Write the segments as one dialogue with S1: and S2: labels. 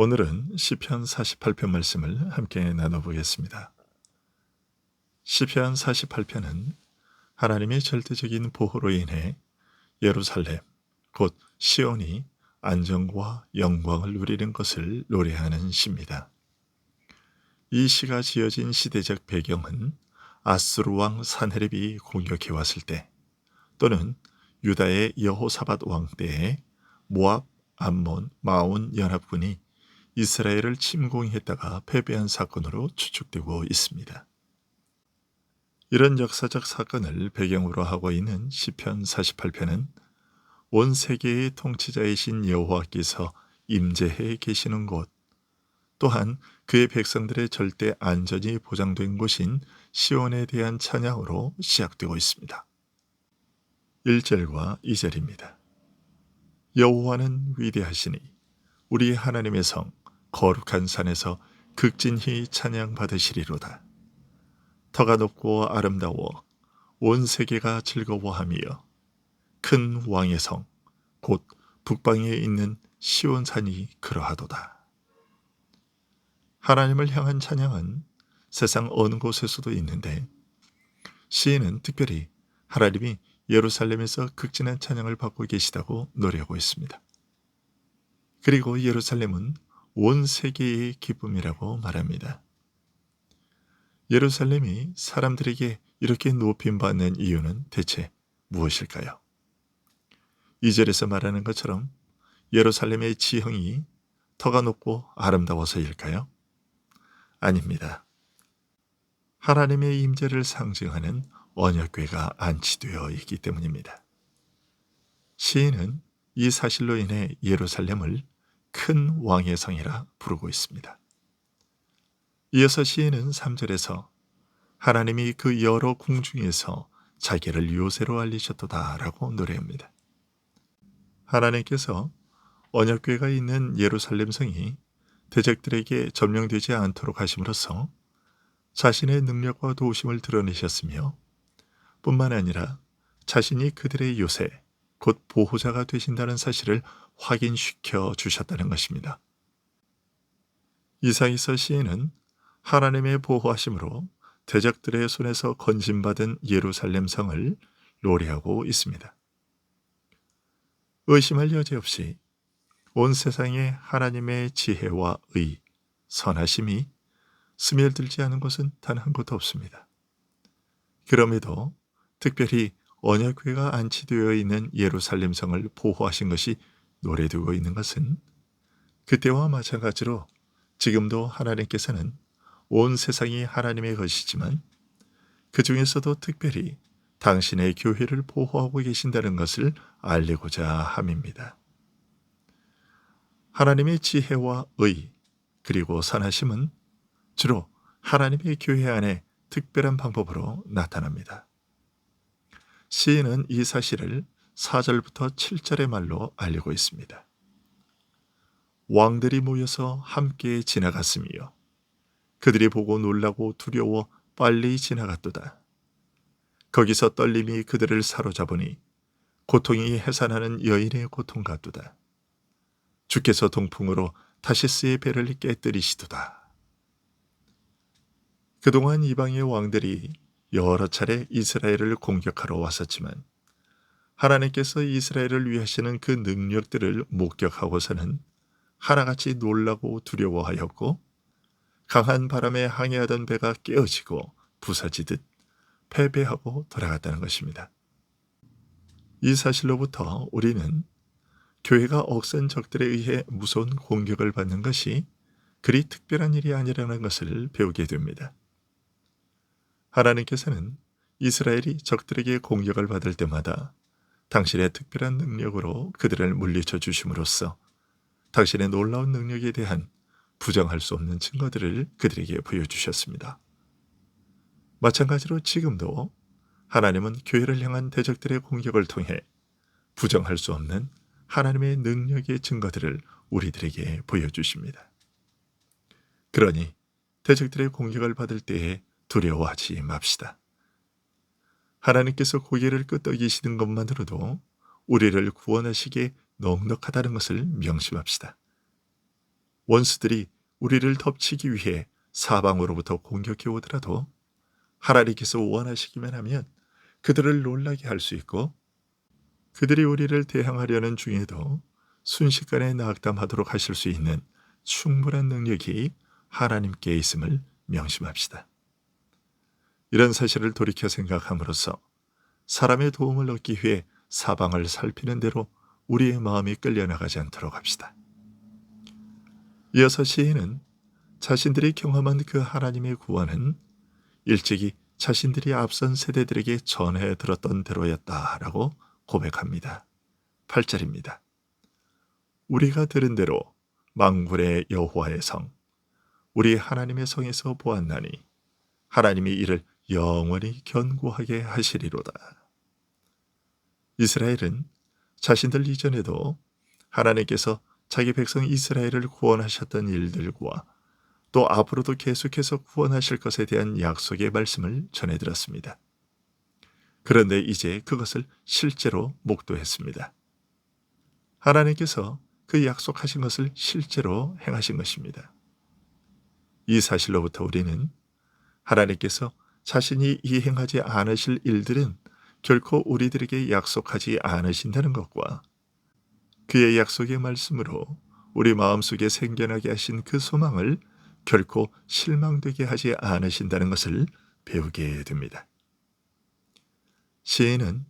S1: 오늘은 시편 48편 말씀을 함께 나눠보겠습니다. 시편 48편은 하나님의 절대적인 보호로 인해 예루살렘, 곧 시온이 안정과 영광을 누리는 것을 노래하는 시입니다. 이 시가 지어진 시대적 배경은 아수르 왕 산헤립이 공격해 왔을 때, 또는 유다의 여호사밧 왕 때에 모압, 암몬, 마온 연합군이 이스라엘을 침공했다가 패배한 사건으로 추측되고 있습니다. 이런 역사적 사건을 배경으로 하고 있는 시편 48편은 온 세계의 통치자이신 여호와께서 임재해 계시는 곳, 또한 그의 백성들의 절대 안전이 보장된 곳인 시온에 대한 찬양으로 시작되고 있습니다. 1절과 2절입니다. 여호와는 위대하시니 우리 하나님의 성 거룩한 산에서 극진히 찬양받으시리로다. 터가 높고 아름다워 온 세계가 즐거워하며 큰 왕의 성 곧 북방에 있는 시온산이 그러하도다. 하나님을 향한 찬양은 세상 어느 곳에서도 있는데, 시인은 특별히 하나님이 예루살렘에서 극진한 찬양을 받고 계시다고 노래하고 있습니다. 그리고 예루살렘은 온 세계의 기쁨이라고 말합니다. 예루살렘이 사람들에게 이렇게 높임받는 이유는 대체 무엇일까요? 2절에서 말하는 것처럼 예루살렘의 지형이 터가 높고 아름다워서일까요? 아닙니다. 하나님의 임재를 상징하는 언약궤가 안치되어 있기 때문입니다. 시인은 이 사실로 인해 예루살렘을 큰 왕의 성이라 부르고 있습니다. 이어서 시인은 3절에서 하나님이 그 여러 궁중에서 자기를 요새로 알리셨도다 라고 노래합니다. 하나님께서 언약궤가 있는 예루살렘 성이 대적들에게 점령되지 않도록 하심으로써 자신의 능력과 도우심을 드러내셨으며, 뿐만 아니라 자신이 그들의 요새, 곧 보호자가 되신다는 사실을 확인시켜 주셨다는 것입니다. 이상에서 시인은 하나님의 보호하심으로 대적들의 손에서 건진받은 예루살렘 성을 노래하고 있습니다. 의심할 여지 없이 온 세상에 하나님의 지혜와 의, 선하심이 스며들지 않은 곳은 단 한 곳도 없습니다. 그럼에도 특별히 언약궤가 안치되어 있는 예루살렘 성을 보호하신 것이 노래되고 있는 것은 그때와 마찬가지로 지금도 하나님께서는 온 세상이 하나님의 것이지만 그 중에서도 특별히 당신의 교회를 보호하고 계신다는 것을 알리고자 함입니다. 하나님의 지혜와 의, 그리고 선하심은 주로 하나님의 교회 안에 특별한 방법으로 나타납니다. 시인은 이 사실을 4절부터 7절의 말로 알리고 있습니다. 왕들이 모여서 함께 지나갔으며 그들이 보고 놀라고 두려워 빨리 지나갔도다. 거기서 떨림이 그들을 사로잡으니 고통이 해산하는 여인의 고통 같도다. 주께서 동풍으로 타시스의 배를 깨뜨리시도다. 그동안 이방의 왕들이 여러 차례 이스라엘을 공격하러 왔었지만 하나님께서 이스라엘을 위하시는 그 능력들을 목격하고서는 하나같이 놀라고 두려워하였고, 강한 바람에 항해하던 배가 깨어지고 부서지듯 패배하고 돌아갔다는 것입니다. 이 사실로부터 우리는 교회가 억센 적들에 의해 무서운 공격을 받는 것이 그리 특별한 일이 아니라는 것을 배우게 됩니다. 하나님께서는 이스라엘이 적들에게 공격을 받을 때마다 당신의 특별한 능력으로 그들을 물리쳐 주심으로써 당신의 놀라운 능력에 대한 부정할 수 없는 증거들을 그들에게 보여주셨습니다. 마찬가지로 지금도 하나님은 교회를 향한 대적들의 공격을 통해 부정할 수 없는 하나님의 능력의 증거들을 우리들에게 보여주십니다. 그러니 대적들의 공격을 받을 때에 두려워하지 맙시다. 하나님께서 고개를 끄덕이시는 것만으로도 우리를 구원하시기에 넉넉하다는 것을 명심합시다. 원수들이 우리를 덮치기 위해 사방으로부터 공격해 오더라도 하나님께서 원하시기만 하면 그들을 놀라게 할 수 있고, 그들이 우리를 대항하려는 중에도 순식간에 낙담하도록 하실 수 있는 충분한 능력이 하나님께 있음을 명심합시다. 이런 사실을 돌이켜 생각함으로써 사람의 도움을 얻기 위해 사방을 살피는 대로 우리의 마음이 끌려나가지 않도록 합시다. 이어서 시인은 자신들이 경험한 그 하나님의 구원은 일찍이 자신들이 앞선 세대들에게 전해 들었던 대로였다라고 고백합니다. 8절입니다. 우리가 들은 대로 만군의 여호와의 성, 우리 하나님의 성에서 보았나니 하나님이 이를 영원히 견고하게 하시리로다. 이스라엘은 자신들 이전에도 하나님께서 자기 백성 이스라엘을 구원하셨던 일들과 또 앞으로도 계속해서 구원하실 것에 대한 약속의 말씀을 전해들었습니다. 그런데 이제 그것을 실제로 목도했습니다. 하나님께서 그 약속하신 것을 실제로 행하신 것입니다. 이 사실로부터 우리는 하나님께서 자신이 이행하지 않으실 일들은 결코 우리들에게 약속하지 않으신다는 것과 그의 약속의 말씀으로 우리 마음속에 생겨나게 하신 그 소망을 결코 실망되게 하지 않으신다는 것을 배우게 됩니다. 시인은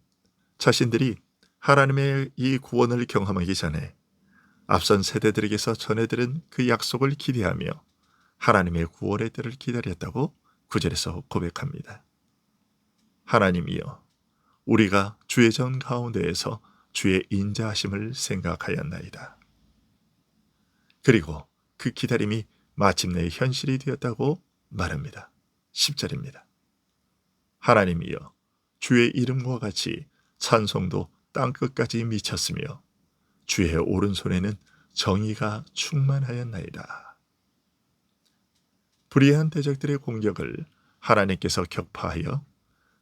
S1: 자신들이 하나님의 이 구원을 경험하기 전에 앞선 세대들에게서 전해들은 그 약속을 기대하며 하나님의 구원의 때를 기다렸다고 9절에서 고백합니다. 하나님이여, 우리가 주의 전 가운데에서 주의 인자하심을 생각하였나이다. 그리고 그 기다림이 마침내 현실이 되었다고 말합니다. 10절입니다. 하나님이여, 주의 이름과 같이 찬송도 땅끝까지 미쳤으며 주의 오른손에는 정의가 충만하였나이다. 불의한 대적들의 공격을 하나님께서 격파하여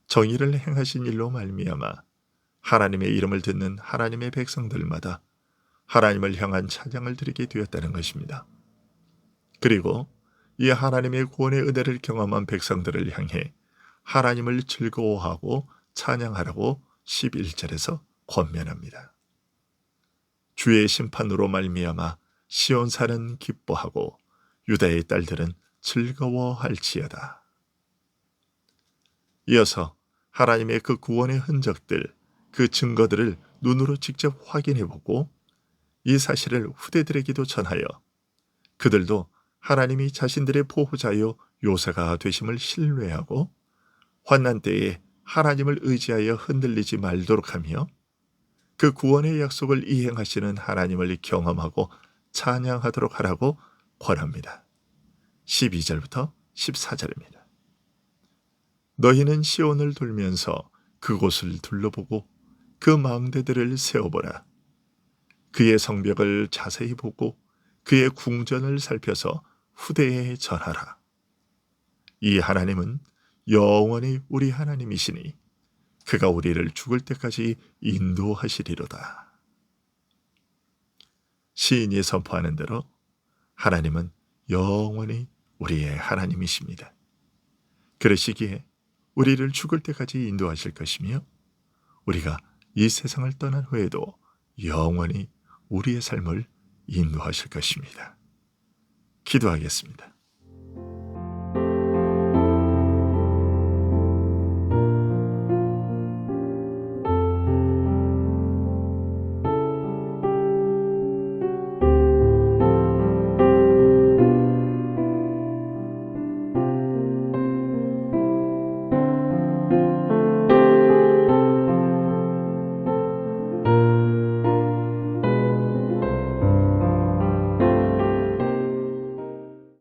S1: 정의를 행하신 일로 말미암아 하나님의 이름을 듣는 하나님의 백성들마다 하나님을 향한 찬양을 드리게 되었다는 것입니다. 그리고 이 하나님의 구원의 은혜를 경험한 백성들을 향해 하나님을 즐거워하고 찬양하라고 11절에서 권면합니다. 주의 심판으로 말미암아 시온산은 기뻐하고 유다의 딸들은 즐거워할지어다. 이어서 하나님의 그 구원의 흔적들, 그 증거들을 눈으로 직접 확인해보고 이 사실을 후대들에게도 전하여 그들도 하나님이 자신들의 보호자요 요새가 되심을 신뢰하고 환난 때에 하나님을 의지하여 흔들리지 말도록 하며 그 구원의 약속을 이행하시는 하나님을 경험하고 찬양하도록 하라고 권합니다. 12절부터 14절입니다. 너희는 시온을 돌면서 그곳을 둘러보고 그 망대들을 세워보라. 그의 성벽을 자세히 보고 그의 궁전을 살펴서 후대에 전하라. 이 하나님은 영원히 우리 하나님이시니 그가 우리를 죽을 때까지 인도하시리로다. 시인이 선포하는 대로 하나님은 영원히 우리의 하나님이십니다. 그러시기에 우리를 죽을 때까지 인도하실 것이며 우리가 이 세상을 떠난 후에도 영원히 우리의 삶을 인도하실 것입니다. 기도하겠습니다.